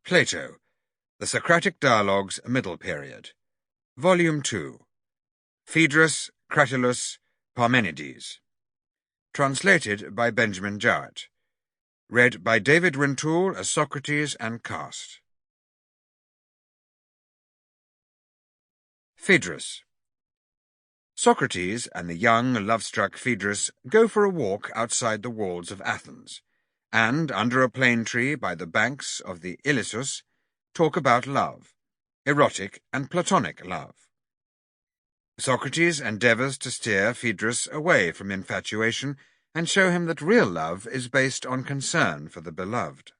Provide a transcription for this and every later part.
Plato, The Socratic Dialogues, Middle Period. Volume 2. Phaedrus, Cratylus, Parmenides. Translated by Benjamin Jowett. Read by David Rintoul as Socrates and cast. Phaedrus. Socrates and the young, love-struck Phaedrus go for a walk outside the walls of Athens, and, under a plane tree by the banks of the Ilissus, talk about love, erotic and Platonic love. Socrates endeavours to steer Phaedrus away from infatuation and show him that real love is based on concern for the beloved.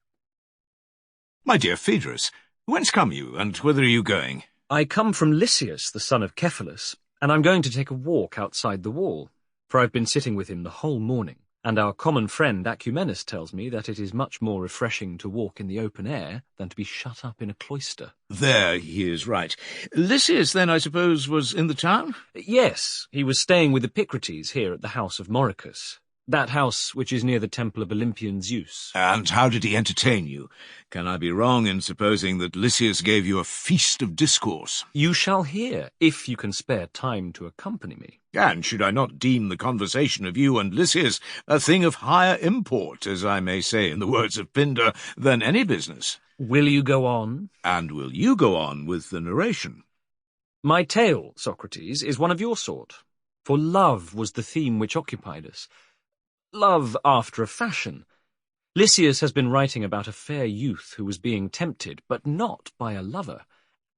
My dear Phaedrus, whence come you, and whither are you going? I come from Lysias, the son of Cephalus, and I'm going to take a walk outside the wall, for I've been sitting with him the whole morning, and our common friend Acumenus tells me that it is much more refreshing to walk in the open air than to be shut up in a cloister. There he is right. Lysias, then, I suppose, was in the town? Yes, he was staying with Epicrates here at the house of Mauricus, that house which is near the temple of Olympian Zeus. And how did he entertain you? Can I be wrong in supposing that Lysias gave you a feast of discourse? You shall hear, if you can spare time to accompany me. And should I not deem the conversation of you and Lysias a thing of higher import, as I may say in the words of Pindar, than any business? Will you go on? And will you go on with the narration? My tale, Socrates, is one of your sort, for love was the theme which occupied us. Love after a fashion. Lysias has been writing about a fair youth who was being tempted, but not by a lover,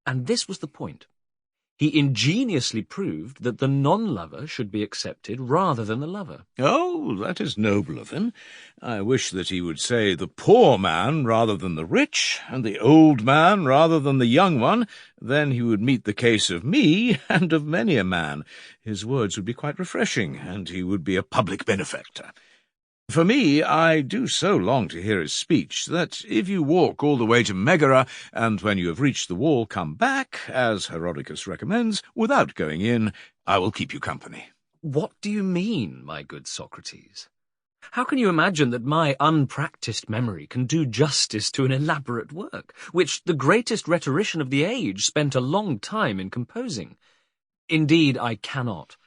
and this was the point. He ingeniously proved that the non-lover should be accepted rather than the lover. Oh, that is noble of him. I wish that he would say the poor man rather than the rich, and the old man rather than the young one. Then he would meet the case of me and of many a man. His words would be quite refreshing, and he would be a public benefactor. For me, I do so long to hear his speech that if you walk all the way to Megara, and when you have reached the wall come back, as Herodotus recommends, without going in, I will keep you company. What do you mean, my good Socrates? How can you imagine that my unpractised memory can do justice to an elaborate work, which the greatest rhetorician of the age spent a long time in composing? Indeed, I cannot.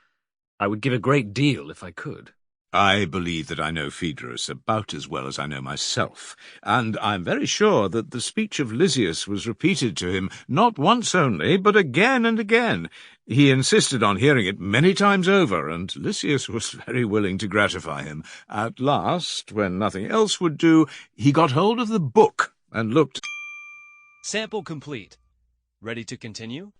I would give a great deal if I could. I believe that I know Phaedrus about as well as I know myself, and I'm very sure that the speech of Lysias was repeated to him not once only, but again and again. He insisted on hearing it many times over, and Lysias was very willing to gratify him. At last, when nothing else would do, he got hold of the book and looked. Sample complete. Ready to continue?